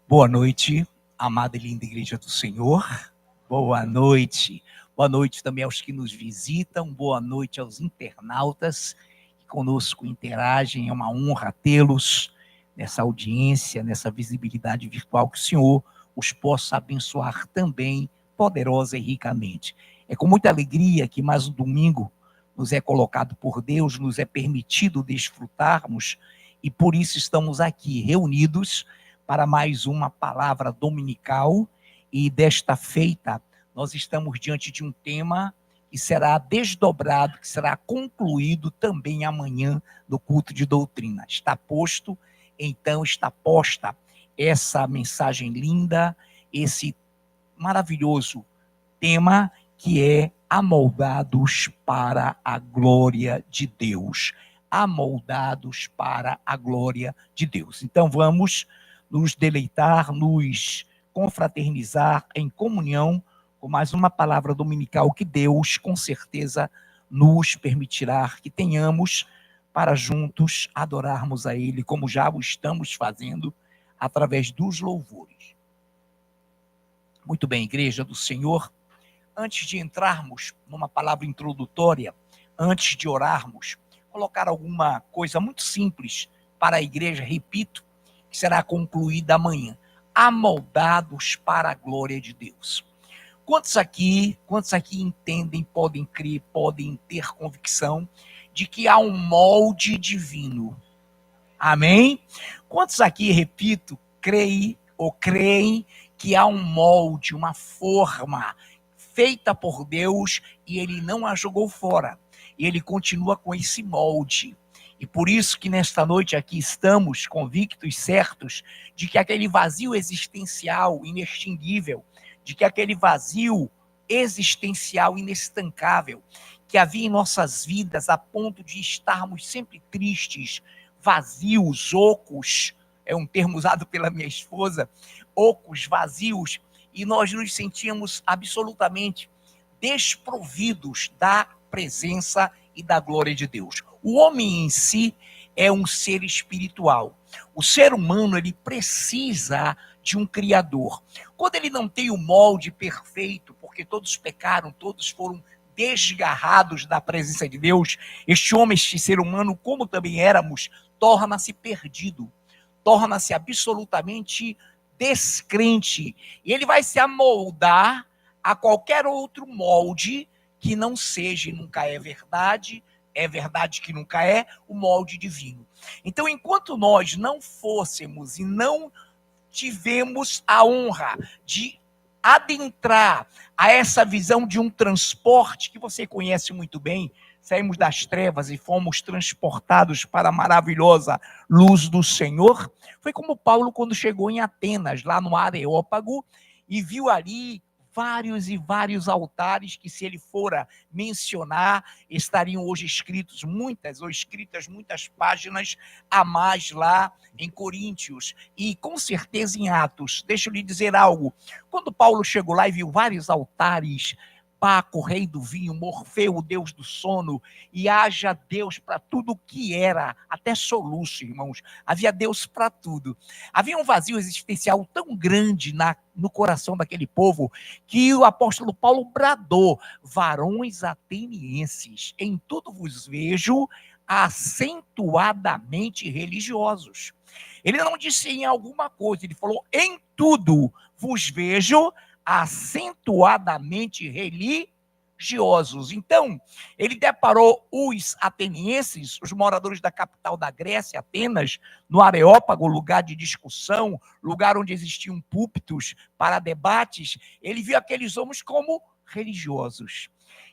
Boa noite, amada e linda Igreja do Senhor. Boa noite. Boa noite também aos que nos visitam. Boa noite aos internautas que conosco interagem. É uma honra tê-los nessa audiência, nessa visibilidade virtual. Que o Senhor os possa abençoar também, poderosa e ricamente. É com muita alegria que mais um domingo nos é colocado por Deus, nos é permitido desfrutarmos, e por isso estamos aqui reunidos para mais uma palavra dominical. E desta feita nós estamos diante de um tema que será desdobrado, que será concluído também amanhã no culto de doutrina. Está posto, então está posta essa mensagem linda, esse maravilhoso tema que é amoldados para a glória de Deus. Amoldados para a glória de Deus. Então vamos nos deleitar, nos confraternizar em comunhão com mais uma palavra dominical que Deus, com certeza, nos permitirá que tenhamos para juntos adorarmos a Ele, como já o estamos fazendo através dos louvores. Muito bem, Igreja do Senhor, antes de entrarmos numa palavra introdutória, antes de orarmos, colocar alguma coisa muito simples para a igreja, repito, que será concluída amanhã. Amoldados para a glória de Deus. Quantos aqui entendem, podem crer, podem ter convicção de que há um molde divino? Amém? Quantos aqui, repito, creem que há um molde, uma forma feita por Deus e Ele não a jogou fora? E Ele continua com esse molde. E por isso que nesta noite aqui estamos convictos, certos, de que aquele vazio existencial inextinguível, de que aquele vazio existencial inestancável, que havia em nossas vidas a ponto de estarmos sempre tristes, vazios, ocos, é um termo usado pela minha esposa, ocos, vazios, e nós nos sentíamos absolutamente desprovidos da presença e da glória de Deus. O homem em si é um ser espiritual. O ser humano, ele precisa de um Criador. Quando ele não tem o molde perfeito, porque todos pecaram, todos foram desgarrados da presença de Deus, este homem, este ser humano, como também éramos, torna-se perdido, torna-se absolutamente descrente, e ele vai se amoldar a qualquer outro molde que não seja, nunca é verdade que nunca é, o molde divino. Então, enquanto nós não fôssemos e não tivemos a honra de adentrar a essa visão de um transporte que você conhece muito bem, saímos das trevas e fomos transportados para a maravilhosa luz do Senhor, foi como Paulo quando chegou em Atenas, lá no Areópago, e viu ali vários e vários altares que, se ele fora mencionar, estariam hoje escritas muitas páginas a mais lá em Coríntios e com certeza em Atos. Deixa eu lhe dizer algo. Quando Paulo chegou lá e viu vários altares, Baco, rei do vinho, Morfeu, o deus do sono, e haja Deus para tudo que era, até soluço, irmãos. Havia Deus para tudo. Havia um vazio existencial tão grande no coração daquele povo que o apóstolo Paulo bradou: varões atenienses, em tudo vos vejo acentuadamente religiosos. Ele não disse em alguma coisa, ele falou: em tudo vos vejo acentuadamente religiosos. Então, ele deparou os atenienses, os moradores da capital da Grécia, Atenas, no Areópago, lugar de discussão, lugar onde existiam púlpitos para debates. Ele viu aqueles homens como religiosos.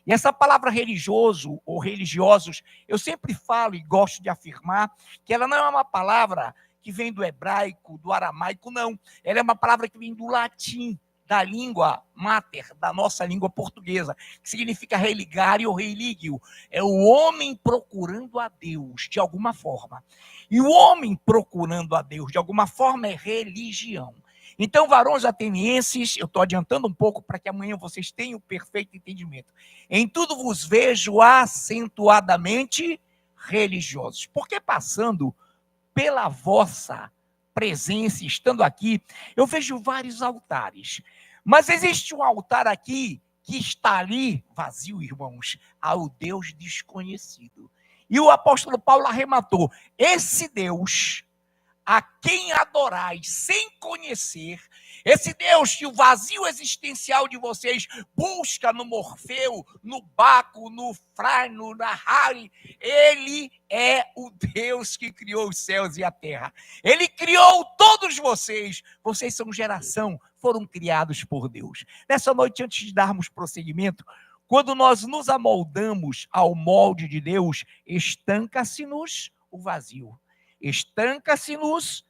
E essa palavra religioso ou religiosos, eu sempre falo e gosto de afirmar que ela não é uma palavra que vem do hebraico, do aramaico, não. Ela é uma palavra que vem do latim, da língua mater, da nossa língua portuguesa, que significa religare ou religio. É o homem procurando a Deus, de alguma forma. E o homem procurando a Deus, de alguma forma, é religião. Então, varões atenienses, eu estou adiantando um pouco para que amanhã vocês tenham o perfeito entendimento. Em tudo vos vejo acentuadamente religiosos, porque passando pela vossa presença, estando aqui, eu vejo vários altares. Mas existe um altar aqui que está ali vazio, irmãos, ao Deus desconhecido. E o apóstolo Paulo arrematou: esse Deus a quem adorais sem conhecer, esse Deus que o vazio existencial de vocês busca no Morfeu, no Baco, no Frano, na Hari, ele é o Deus que criou os céus e a terra. Ele criou todos vocês. Vocês são geração, foram criados por Deus. Nessa noite, antes de darmos prosseguimento, quando nós nos amoldamos ao molde de Deus, estanca-se-nos o vazio. Estanca-se-nos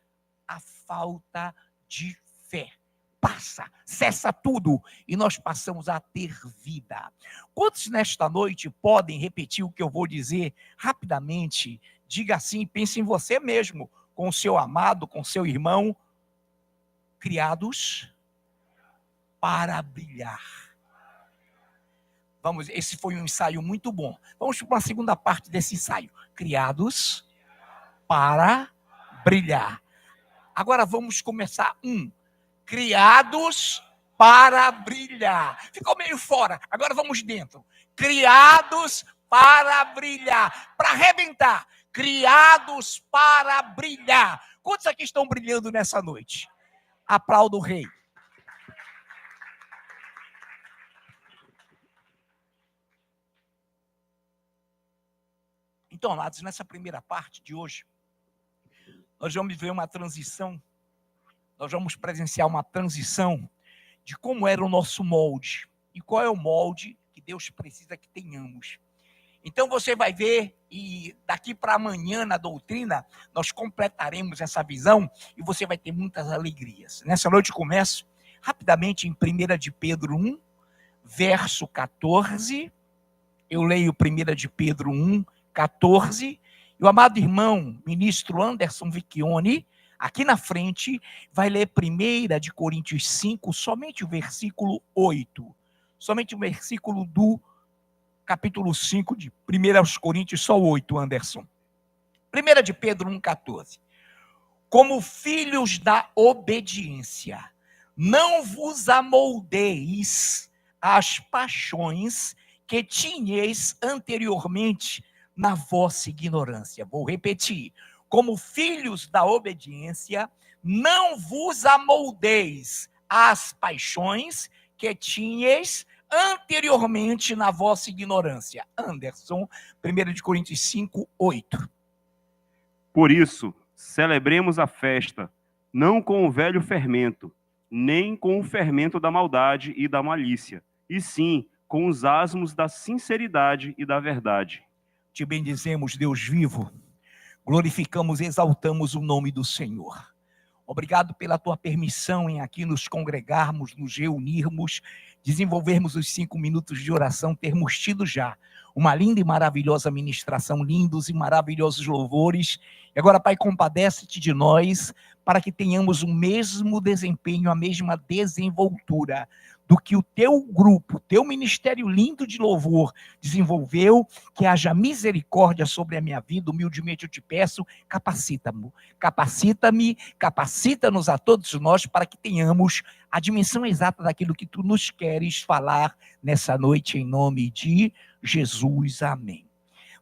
a falta de fé. Passa, cessa tudo e nós passamos a ter vida. Quantos nesta noite podem repetir o que eu vou dizer rapidamente? Diga assim, pense em você mesmo, com o seu amado, com o seu irmão. Criados para brilhar. Vamos, esse foi um ensaio muito bom. Vamos para a segunda parte desse ensaio. Criados para brilhar. Agora vamos começar. Criados para brilhar. Ficou meio fora. Agora vamos dentro. Criados para brilhar. Para arrebentar. Criados para brilhar. Quantos aqui estão brilhando nessa noite? Aplauda o rei. Então, amados, nessa primeira parte de hoje, nós vamos ver uma transição, nós vamos presenciar uma transição de como era o nosso molde e qual é o molde que Deus precisa que tenhamos. Então você vai ver, e daqui para amanhã na doutrina, nós completaremos essa visão e você vai ter muitas alegrias. Nessa noite eu começo rapidamente em 1 de Pedro 1, verso 14. Eu leio 1 de Pedro 1, 14. E o amado irmão, ministro Anderson Vicchione, aqui na frente, vai ler 1 de Coríntios 5, somente o versículo 8. Somente o versículo do capítulo 5 de 1 Coríntios, só 8, Anderson. 1 de Pedro 1, 14. Como filhos da obediência, não vos amoldeis às paixões que tinhais anteriormente na vossa ignorância. Vou repetir. Como filhos da obediência, não vos amoldeis às paixões que tinhais anteriormente na vossa ignorância. Anderson, 1 de Coríntios 5, 8. Por isso, celebremos a festa, não com o velho fermento, nem com o fermento da maldade e da malícia, e sim com os asmos da sinceridade e da verdade. Te bendizemos, Deus vivo, glorificamos e exaltamos o nome do Senhor. Obrigado pela tua permissão em aqui nos congregarmos, nos reunirmos, desenvolvermos os 5 minutos de oração, termos tido já uma linda e maravilhosa ministração, lindos e maravilhosos louvores. E agora, Pai, compadece-te de nós, para que tenhamos o mesmo desempenho, a mesma desenvoltura do que o teu grupo, teu ministério lindo de louvor desenvolveu, que haja misericórdia sobre a minha vida. Humildemente eu te peço, capacita-me, capacita-nos a todos nós, para que tenhamos a dimensão exata daquilo que tu nos queres falar nessa noite, em nome de Jesus, amém.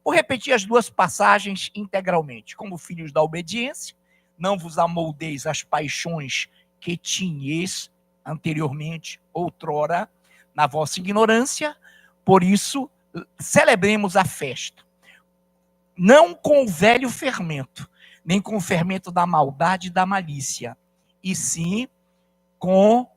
Vou repetir as duas passagens integralmente. Como filhos da obediência, não vos amoldeis às paixões que tinhais anteriormente, outrora, na vossa ignorância. Por isso, celebremos a festa, não com o velho fermento, nem com o fermento da maldade e da malícia, e sim com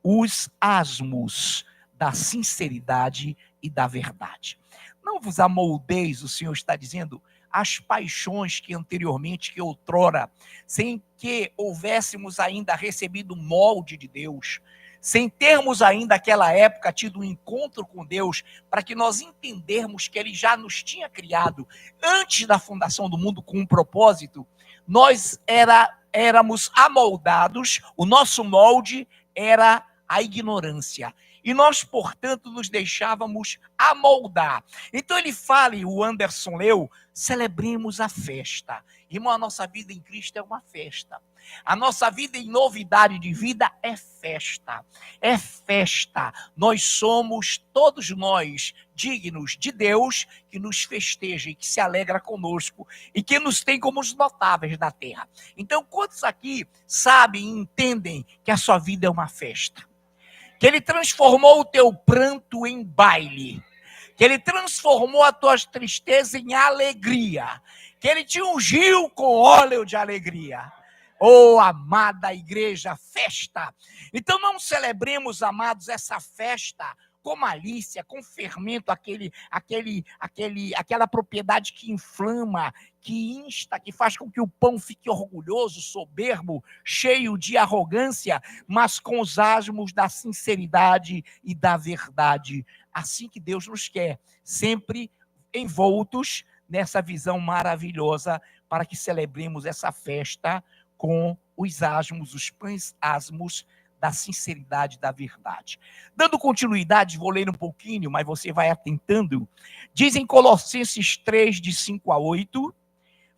os asmos da sinceridade e da verdade. Não vos amoldeis, o Senhor está dizendo, as paixões que anteriormente, que outrora, sem que houvéssemos ainda recebido o molde de Deus, sem termos ainda naquela época tido um encontro com Deus, para que nós entendermos que Ele já nos tinha criado antes da fundação do mundo com um propósito, nós éramos amoldados, o nosso molde era a ignorância. e nós, portanto, nos deixávamos amoldar. Então ele fala, e o Anderson leu, celebremos a festa. Irmão, a nossa vida em Cristo é uma festa. A nossa vida em novidade de vida é festa. É festa. Nós somos, todos nós, dignos de Deus, que nos festeja e que se alegra conosco e que nos tem como os notáveis da terra. Então, quantos aqui sabem e entendem que a sua vida é uma festa? Que Ele transformou o teu pranto em baile. Que Ele transformou a tua tristeza em alegria. Que Ele te ungiu com óleo de alegria. Oh, amada igreja, festa. Então não celebremos, amados, essa festa com malícia, com fermento, aquela propriedade que inflama, que insta, que faz com que o pão fique orgulhoso, soberbo, cheio de arrogância, mas com os asmos da sinceridade e da verdade. Assim que Deus nos quer, sempre envoltos nessa visão maravilhosa, para que celebremos essa festa com os asmos, os pães asmos da sinceridade e da verdade. Dando continuidade, vou ler um pouquinho, mas você vai atentando. Diz em Colossenses 3, de 5 a 8,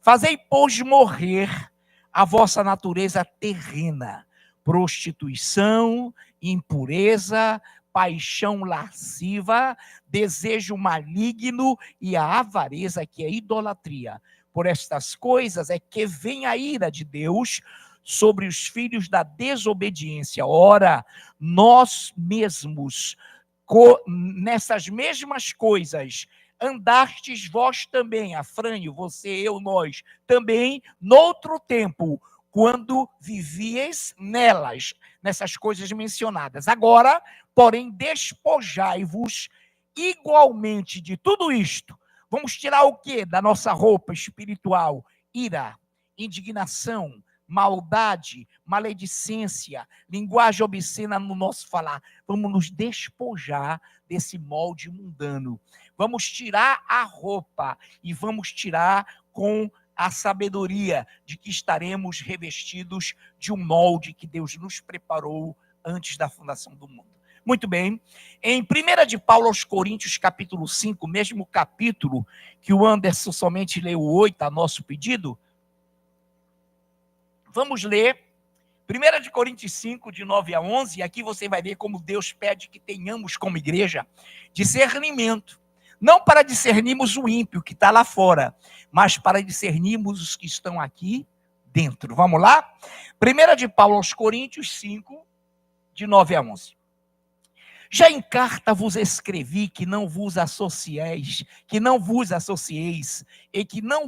fazei, pois, morrer a vossa natureza terrena, prostituição, impureza, paixão lasciva, desejo maligno e a avareza, que é idolatria. Por estas coisas é que vem a ira de Deus sobre os filhos da desobediência. Ora, nós mesmos, nessas mesmas coisas, andastes vós também, Afrânio, você, eu, nós, também, noutro tempo, quando vivieis nelas, nessas coisas mencionadas. Agora, porém, despojai-vos igualmente de tudo isto. Vamos tirar o quê da nossa roupa espiritual? Ira, indignação, maldade, maledicência, linguagem obscena no nosso falar. Vamos nos despojar desse molde mundano. Vamos tirar a roupa e vamos tirar com a sabedoria de que estaremos revestidos de um molde que Deus nos preparou antes da fundação do mundo. Muito bem. Em 1 de Paulo aos Coríntios, capítulo 5, mesmo capítulo que o Anderson somente leu 8 a nosso pedido, vamos ler 1 de Coríntios 5, de 9 a 11, e aqui você vai ver como Deus pede que tenhamos como igreja discernimento. Não para discernirmos o ímpio que está lá fora, mas para discernirmos os que estão aqui dentro. Vamos lá? 1 de Paulo aos Coríntios 5, de 9 a 11. Já em carta vos escrevi que não vos associeis e que não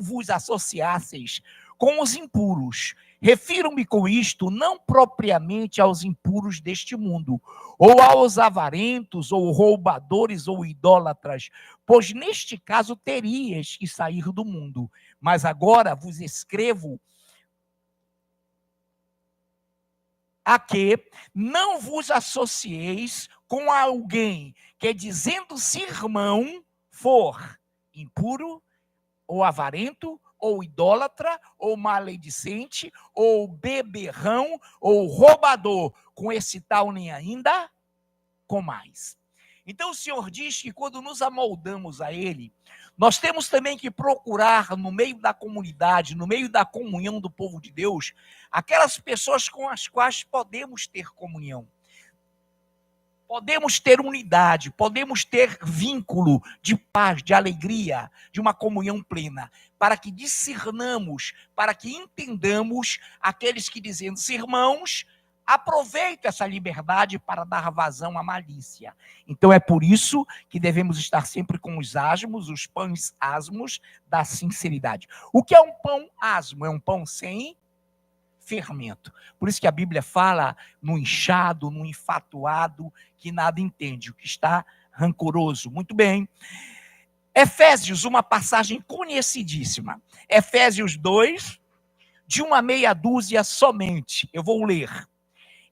vos associasseis com os impuros. Refiro-me com isto não propriamente aos impuros deste mundo, ou aos avarentos, ou roubadores, ou idólatras, pois neste caso teríeis que sair do mundo. Mas agora vos escrevo a que não vos associeis com alguém que, dizendo-se irmão, for impuro, ou avarento, ou idólatra, ou maledicente, ou beberrão, ou roubador, com esse tal nem ainda com mais. Então o Senhor diz que quando nos amoldamos a Ele, nós temos também que procurar no meio da comunidade, no meio da comunhão do povo de Deus, aquelas pessoas com as quais podemos ter comunhão. Podemos ter unidade, podemos ter vínculo de paz, de alegria, de uma comunhão plena, para que discernamos, para que entendamos aqueles que dizendo-se irmãos, aproveitem essa liberdade para dar vazão à malícia. Então é por isso que devemos estar sempre com os asmos, os pães asmos da sinceridade. O que é um pão asmo? É um pão sem fermento. Por isso que a Bíblia fala no inchado, no enfatuado, que nada entende, o que está rancoroso. Muito bem. Efésios, uma passagem conhecidíssima. Efésios 2, de uma meia dúzia somente. Eu vou ler.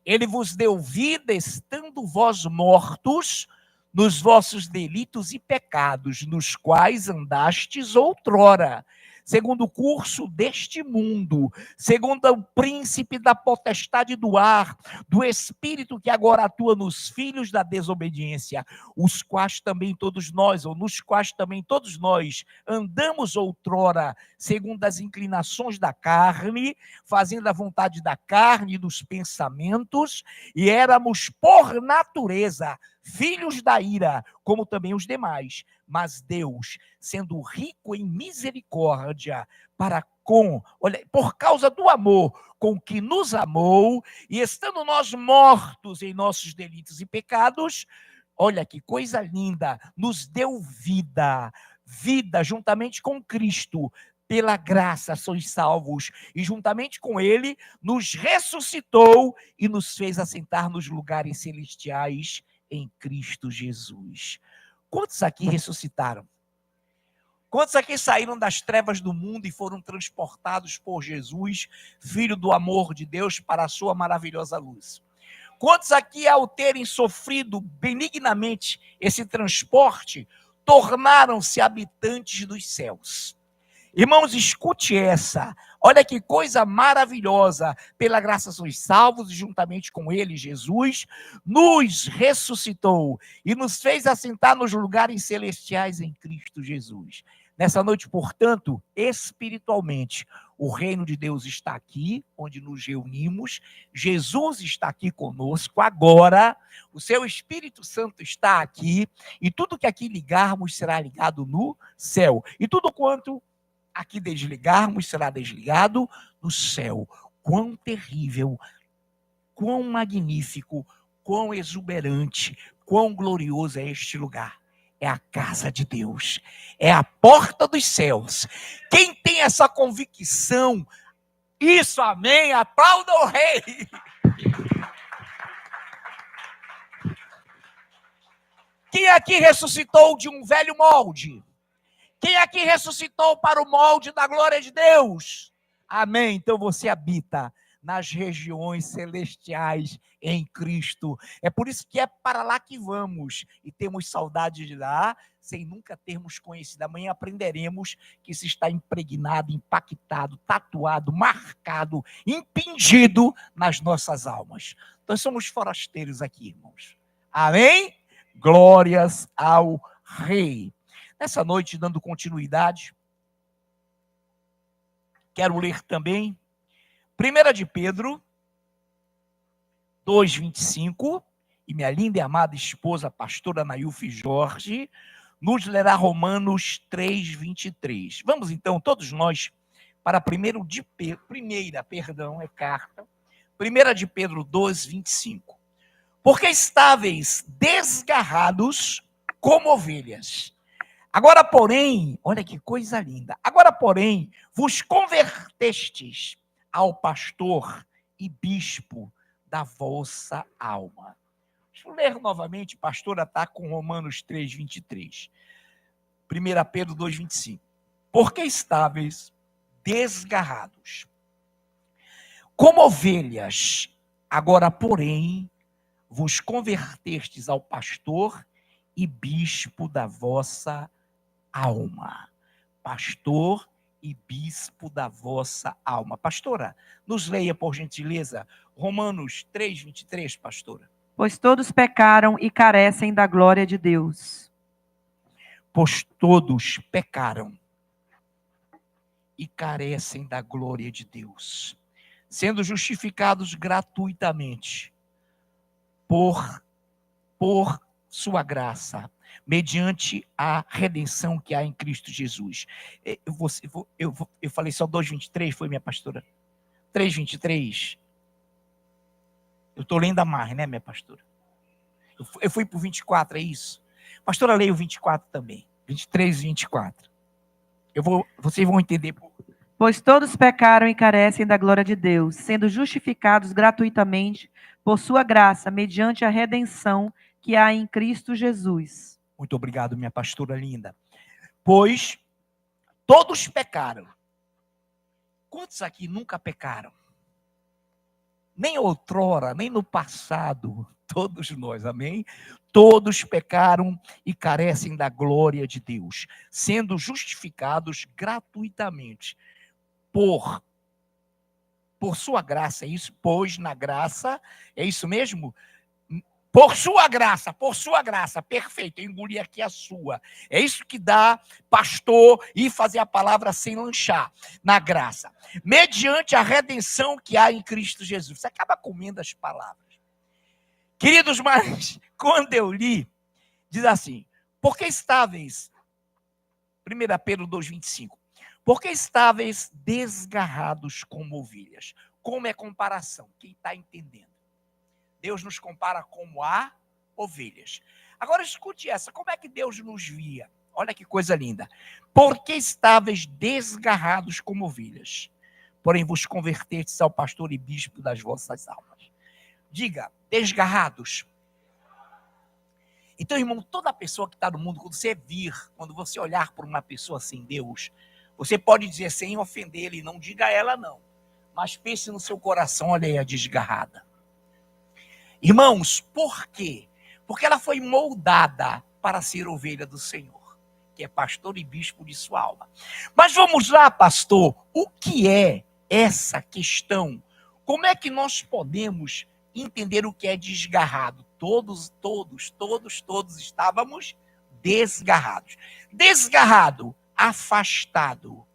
Ele vos deu vida, estando vós mortos nos vossos delitos e pecados, nos quais andastes outrora, segundo o curso deste mundo, segundo o príncipe da potestade do ar, do espírito que agora atua nos filhos da desobediência, os quais também todos nós, ou nos quais também todos nós, andamos outrora, segundo as inclinações da carne, fazendo a vontade da carne e dos pensamentos, e éramos por natureza filhos da ira, como também os demais. Mas Deus, sendo rico em misericórdia, por causa do amor com que nos amou, e estando nós mortos em nossos delitos e pecados, olha que coisa linda, nos deu vida juntamente com Cristo. Pela graça sois salvos, e juntamente com ele nos ressuscitou e nos fez assentar nos lugares celestiais em Cristo Jesus. Quantos aqui ressuscitaram? Quantos aqui saíram das trevas do mundo e foram transportados por Jesus, Filho do amor de Deus, para a sua maravilhosa luz? Quantos aqui, ao terem sofrido benignamente esse transporte, tornaram-se habitantes dos céus? Irmãos, escute essa. Olha que coisa maravilhosa. Pela graça sois salvos, e juntamente com ele, Jesus, nos ressuscitou e nos fez assentar nos lugares celestiais em Cristo Jesus. Nessa noite, portanto, espiritualmente, o reino de Deus está aqui, onde nos reunimos. Jesus está aqui conosco agora. O seu Espírito Santo está aqui. E tudo que aqui ligarmos será ligado no céu. E tudo quanto aqui desligarmos será desligado no céu. Quão terrível, quão magnífico, quão exuberante, quão glorioso é este lugar. É a casa de Deus, é a porta dos céus. Quem tem essa convicção, isso, amém, aplauda o rei. Quem aqui ressuscitou de um velho molde? Quem aqui ressuscitou para o molde da glória de Deus? Amém. Então você habita nas regiões celestiais em Cristo. É por isso que é para lá que vamos. E temos saudade de lá, sem nunca termos conhecido. Amanhã aprenderemos que isso está impregnado, impactado, tatuado, marcado, impingido nas nossas almas. Nós somos forasteiros aqui, irmãos. Amém? Glórias ao Rei. Nessa noite, dando continuidade, quero ler também 1 de Pedro 2,25, e minha linda e amada esposa, a pastora Nailfe Jorge, nos lerá Romanos 3,23. Vamos então, todos nós, para 1 de Pedro 2,25. Porque estáveis desgarrados como ovelhas. Agora, porém, olha que coisa linda. Agora, porém, vos convertestes ao pastor e bispo da vossa alma. Deixa eu ler novamente, pastora está com Romanos 3,23. 1 Pedro 2,25. Porque estáveis desgarrados como ovelhas, agora, porém, vos convertestes ao pastor e bispo da vossa alma. Pastor e bispo da vossa alma. Pastora, nos leia, por gentileza, Romanos 3,23, pastora. Pois todos pecaram e carecem da glória de Deus. Pois todos pecaram e carecem da glória de Deus, sendo justificados gratuitamente por sua graça, mediante a redenção que há em Cristo Jesus. Eu falei só 2,23, foi minha pastora? 3,23. Eu estou lendo a mais, né, minha pastora? Eu fui para o 24, é isso? Pastora, leia o 24 também. 23 e 24. Vocês vão entender. Pois todos pecaram e carecem da glória de Deus, sendo justificados gratuitamente por sua graça, mediante a redenção que há em Cristo Jesus. Muito obrigado, minha pastora linda. Pois todos pecaram. Quantos aqui nunca pecaram? nem outrora, nem no passado, todos nós, amém? Todos pecaram e carecem da glória de Deus, sendo justificados gratuitamente por sua graça, é isso? Pois na graça, é isso mesmo? Por sua graça, perfeito, eu engoli aqui a sua. É isso que dá, pastor, e fazer a palavra sem lanchar, na graça. Mediante a redenção que há em Cristo Jesus. Você acaba comendo as palavras. Queridos, mas quando eu li, diz assim, porque estáveis, 1 Pedro 2,25, porque estáveis desgarrados como ovelhas. Como é comparação? Quem está entendendo? Deus nos compara como a ovelhas. Agora escute essa, como é que Deus nos via? Olha que coisa linda. Porque estáveis desgarrados como ovelhas, porém vos convertestes ao pastor e bispo das vossas almas. Diga, desgarrados. Então, irmão, toda pessoa que está no mundo, quando você vir, quando você olhar por uma pessoa sem Deus, você pode dizer sem ofender ele, não diga a ela não, mas pense no seu coração, olha aí a desgarrada. Irmãos, por quê? Porque ela foi moldada para ser ovelha do Senhor, que é pastor e bispo de sua alma. Mas vamos lá, pastor, o que é essa questão? Como é que nós podemos entender o que é desgarrado? Todos estávamos desgarrados. Desgarrado, afastado,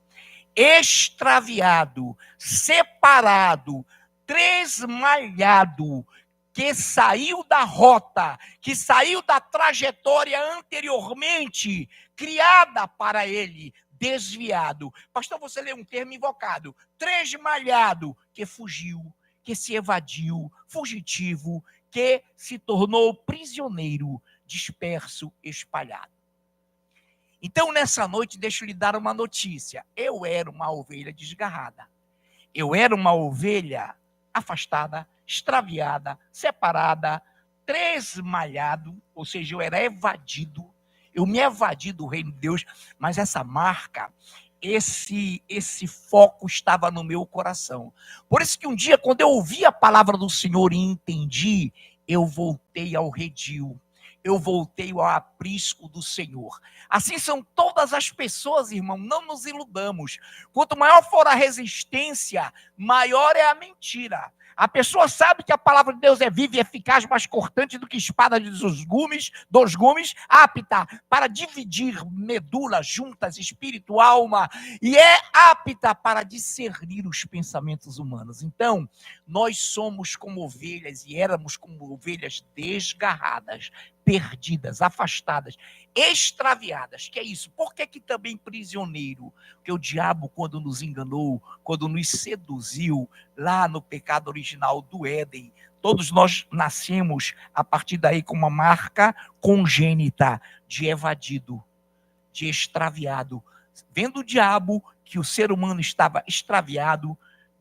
extraviado, separado, tresmalhado, que saiu da rota, que saiu da trajetória anteriormente criada para ele, desviado. Pastor, você lê um termo invocado, tresmalhado, que fugiu, que se evadiu, fugitivo, que se tornou prisioneiro, disperso, espalhado. Então, nessa noite, deixa eu lhe dar uma notícia. Eu era uma ovelha desgarrada. Eu era uma ovelha afastada, extraviada, separada, tresmalhado, ou seja, eu era evadido, eu me evadi do reino de Deus, mas essa marca, esse foco estava no meu coração. Por isso que um dia, quando eu ouvi a palavra do Senhor e entendi, eu voltei ao redil, eu voltei ao aprisco do Senhor. Assim são todas as pessoas, irmão, não nos iludamos. Quanto maior for a resistência, maior é a mentira. A pessoa sabe que a palavra de Deus é viva e eficaz, mais cortante do que espada de dois gumes, apta para dividir medula, juntas, espírito, alma, e é apta para discernir os pensamentos humanos. Então, nós somos como ovelhas e éramos como ovelhas desgarradas, perdidas, afastadas, extraviadas. Que é isso? Por que também prisioneiro? Porque o diabo, quando nos enganou, quando nos seduziu lá no pecado original do Éden, todos nós nascemos a partir daí com uma marca congênita de evadido, de extraviado. Vendo o diabo que o ser humano estava extraviado,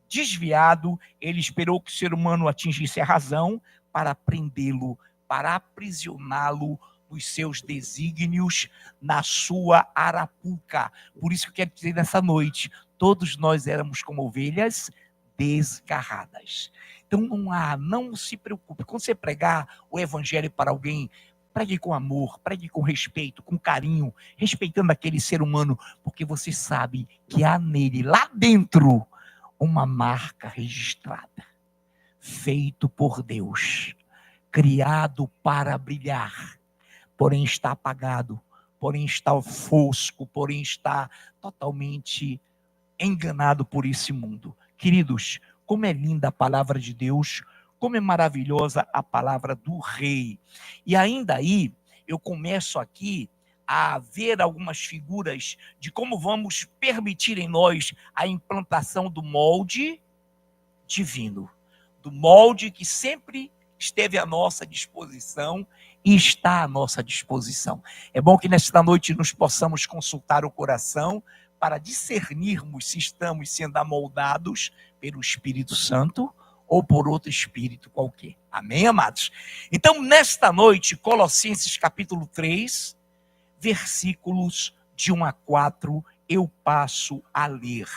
desviado, ele esperou que o ser humano atingisse a razão para prendê-lo, para aprisioná-lo nos seus desígnios, na sua arapuca. Por isso que eu quero dizer nessa noite, todos nós éramos como ovelhas desgarradas. Então não se preocupe. Quando você pregar o evangelho para alguém, pregue com amor, pregue com respeito, com carinho, respeitando aquele ser humano, porque você sabe que há nele, lá dentro, uma marca registrada, feito por Deus, criado para brilhar, porém está apagado, porém está fosco, porém está totalmente enganado por esse mundo. Queridos, como é linda a palavra de Deus, como é maravilhosa a palavra do Rei. E ainda aí, eu começo aqui a ver algumas figuras de como vamos permitir em nós a implantação do molde divino, do molde que sempre esteve à nossa disposição e está à nossa disposição. É bom que nesta noite nos possamos consultar o coração para discernirmos se estamos sendo amoldados pelo Espírito Santo ou por outro espírito qualquer. Amém, amados? Então, nesta noite, Colossenses capítulo 3, versículos de 1 a 4, eu passo a ler.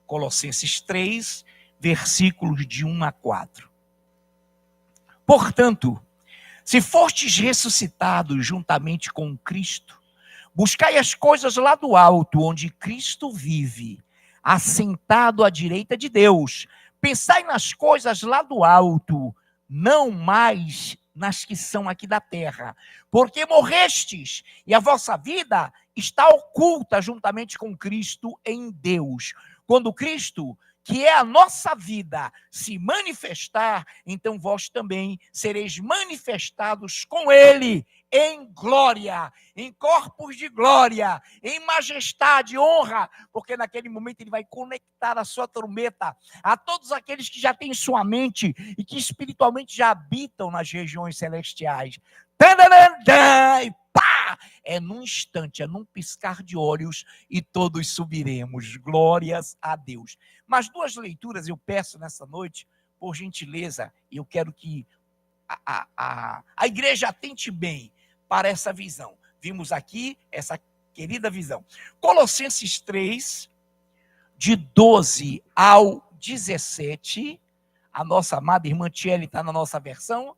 Colossenses 3, versículos de 1 a 4. Portanto, se fostes ressuscitados juntamente com Cristo, buscai as coisas lá do alto, onde Cristo vive, assentado à direita de Deus. Pensai nas coisas lá do alto, não mais nas que são aqui da terra, porque morrestes, e a vossa vida está oculta juntamente com Cristo em Deus. Quando Cristo, que é a nossa vida, se manifestar, então vós também sereis manifestados com ele em glória, em corpos de glória, em majestade, honra, porque naquele momento ele vai conectar a sua trombeta a todos aqueles que já têm sua mente e que espiritualmente já habitam nas regiões celestiais. E pá! É num instante, é num piscar de olhos e todos subiremos. Glórias a Deus. Mas duas leituras eu peço nessa noite, por gentileza, e eu quero que a igreja atente bem para essa visão. Vimos aqui essa querida visão. Colossenses 3, de 12 ao 17. A nossa amada irmã Tiele está na nossa versão.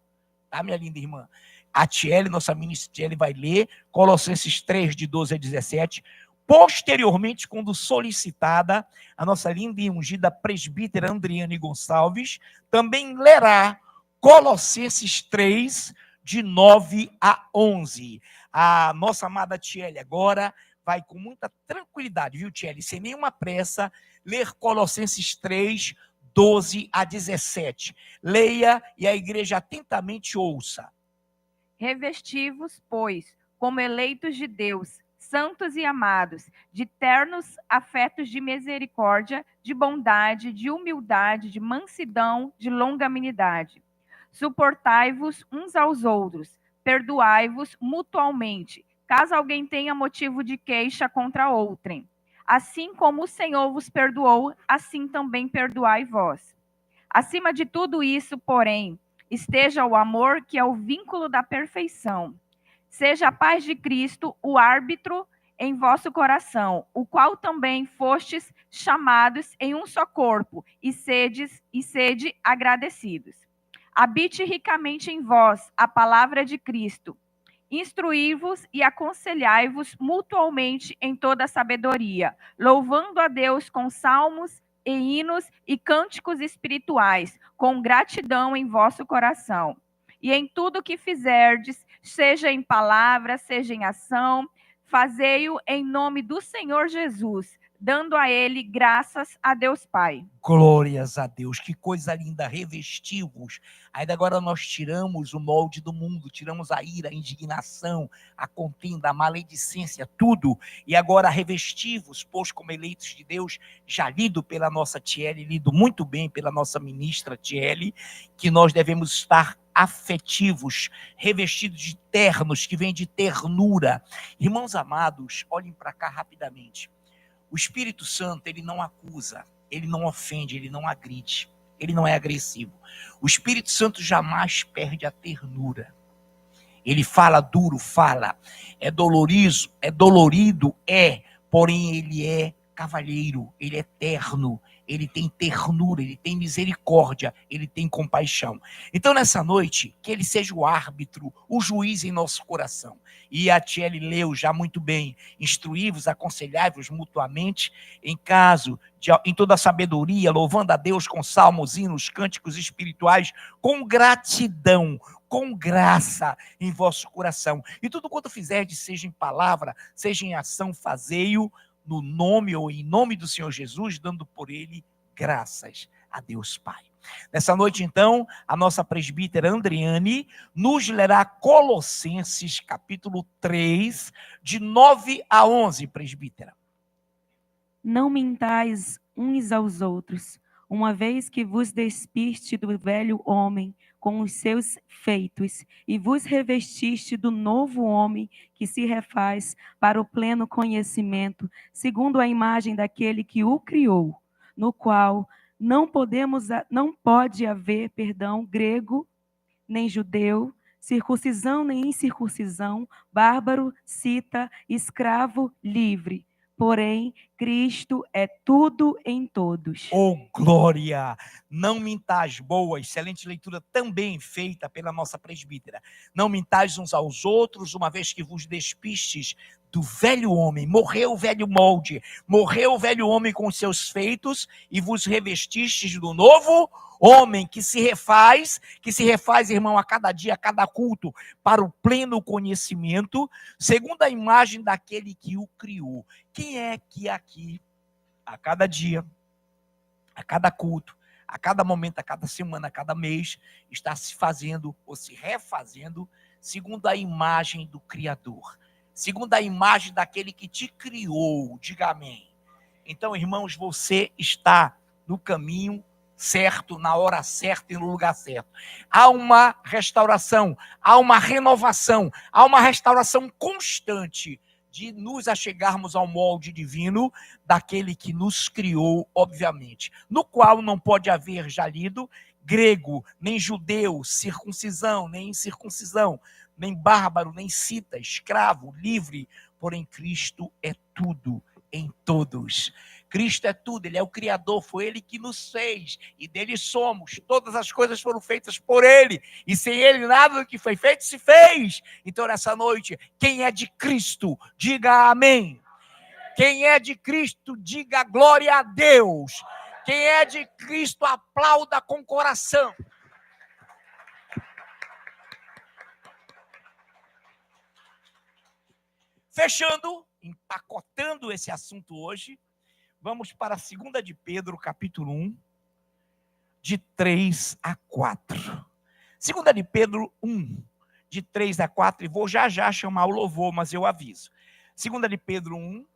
Tá, minha linda irmã? A Tiele, nossa ministra Tiele, vai ler Colossenses 3, de 12 a 17. Posteriormente, quando solicitada, a nossa linda e ungida presbítera Andriane Gonçalves também lerá Colossenses 3, de 9 a 11. A nossa amada Tiele agora vai com muita tranquilidade, viu, Tiele? Sem nenhuma pressa, ler Colossenses 3, 12 a 17. Leia e a igreja atentamente ouça. Revesti-vos, pois, como eleitos de Deus, santos e amados, de ternos afetos de misericórdia, de bondade, de humildade, de mansidão, de longanimidade. Suportai-vos uns aos outros, perdoai-vos mutualmente, caso alguém tenha motivo de queixa contra outrem. Assim como o Senhor vos perdoou, assim também perdoai vós. Acima de tudo isso, porém, esteja o amor, que é o vínculo da perfeição. Seja a paz de Cristo o árbitro em vosso coração, o qual também fostes chamados em um só corpo, e sede agradecidos. Habite ricamente em vós a palavra de Cristo. Instruí-vos e aconselhai-vos mutualmente em toda sabedoria, louvando a Deus com salmos e hinos e cânticos espirituais, com gratidão em vosso coração. E em tudo que fizerdes, seja em palavra, seja em ação, fazei-o em nome do Senhor Jesus, dando a ele graças a Deus Pai. Glórias a Deus, que coisa linda, revestivos. Ainda agora nós tiramos o molde do mundo, tiramos a ira, a indignação, a contenda, a maledicência, tudo. E agora revestivos, pois como eleitos de Deus, já lido pela nossa Tiele, lido muito bem pela nossa ministra Tiele, que nós devemos estar afetivos, revestidos de ternos, que vem de ternura. Irmãos amados, olhem para cá rapidamente. O Espírito Santo, ele não acusa, ele não ofende, ele não agride, ele não é agressivo. O Espírito Santo jamais perde a ternura. Ele fala duro, fala. É dolorido, porém ele é cavalheiro, ele é terno, ele tem ternura, ele tem misericórdia, ele tem compaixão. Então, nessa noite, que ele seja o árbitro, o juiz em nosso coração. E a Tiele leu já muito bem: instruí-vos, aconselhai-vos mutuamente, em toda a sabedoria, louvando a Deus com salmos, hinos, cânticos espirituais, com gratidão, com graça em vosso coração. E tudo quanto fizerdes, seja em palavra, seja em ação, fazei-o no nome ou em nome do Senhor Jesus, dando por ele graças a Deus Pai. Nessa noite, então, a nossa presbítera Andriane nos lerá Colossenses, capítulo 3, de 9 a 11, presbítera. Não mintais uns aos outros, uma vez que vos despiste do velho homem com os seus feitos, e vos revestiste do novo homem, que se refaz para o pleno conhecimento, segundo a imagem daquele que o criou, no qual não pode haver, grego nem judeu, circuncisão nem incircuncisão, bárbaro, cita, escravo, livre, porém Cristo é tudo em todos. Oh, glória! Não mintais, boa, excelente leitura também feita pela nossa presbítera. Não mintais uns aos outros, uma vez que vos despistes do velho homem. Morreu o velho molde, morreu o velho homem com os seus feitos, e vos revestistes do novo homem, que se refaz, irmão, a cada dia, a cada culto, para o pleno conhecimento, segundo a imagem daquele que o criou. Quem é que aqui, a cada dia, a cada culto, a cada momento, a cada semana, a cada mês, está se fazendo ou se refazendo segundo a imagem do Criador, segundo a imagem daquele que te criou? Diga amém. Então, irmãos, você está no caminho certo, na hora certa e no lugar certo. Há uma restauração, há uma renovação, há uma restauração constante de nos achegarmos ao molde divino daquele que nos criou, obviamente, no qual não pode haver jalido, grego, nem judeu, circuncisão, nem incircuncisão, nem bárbaro, nem cita, escravo, livre, porém Cristo é tudo em todos. Cristo é tudo, Ele é o Criador, foi Ele que nos fez, e dele somos. Todas as coisas foram feitas por Ele, e sem Ele nada do que foi feito se fez. Então, nessa noite, quem é de Cristo, diga amém. Quem é de Cristo, diga glória a Deus. Quem é de Cristo, aplauda com coração. Fechando, empacotando esse assunto hoje, vamos para a 2 de Pedro, capítulo 1, de 3 a 4. 2 de Pedro 1, de 3 a 4, e vou já chamar o louvor, mas eu aviso. 2 de Pedro 1,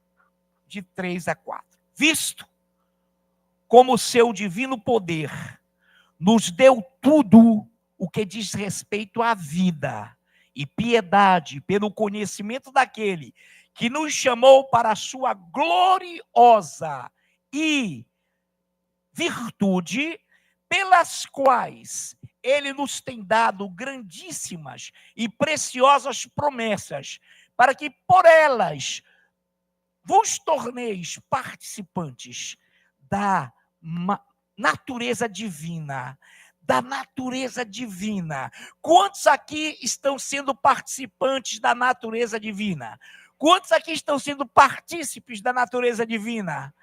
de 3 a 4. Visto como o seu divino poder nos deu tudo o que diz respeito à vida e piedade, pelo conhecimento daquele que nos chamou para a sua gloriosa e virtude, pelas quais ele nos tem dado grandíssimas e preciosas promessas, para que por elas vos torneis participantes da natureza divina. Da natureza divina. Quantos aqui estão sendo participantes da natureza divina? Quantos aqui estão sendo partícipes da natureza divina?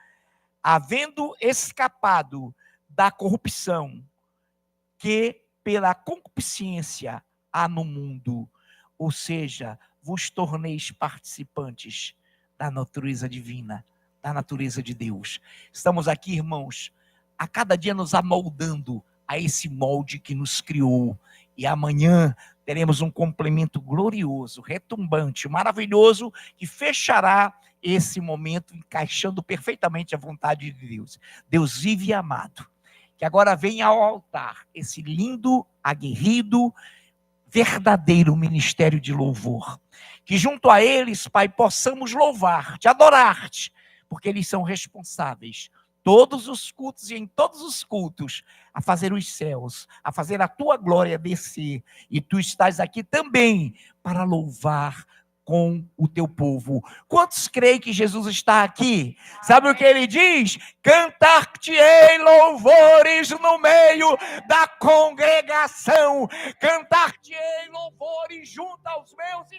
Havendo escapado da corrupção que pela concupiscência há no mundo, ou seja, vos torneis participantes da natureza divina, da natureza de Deus. Estamos aqui, irmãos, a cada dia nos amoldando a esse molde que nos criou. E amanhã teremos um complemento glorioso, retumbante, maravilhoso, que fechará esse momento, encaixando perfeitamente a vontade de Deus. Deus vive amado. Que agora venha ao altar esse lindo, aguerrido, verdadeiro ministério de louvor. Que junto a eles, Pai, possamos louvar-te, adorar-te, porque eles são responsáveis todos os cultos e em todos os cultos, a fazer os céus, a fazer a tua glória descer. E tu estás aqui também para louvar com o teu povo. Quantos creem que Jesus está aqui? Sabe o que ele diz? Cantar-te-ei louvores no meio da congregação. Cantar-te-ei louvores junto aos meus irmãos.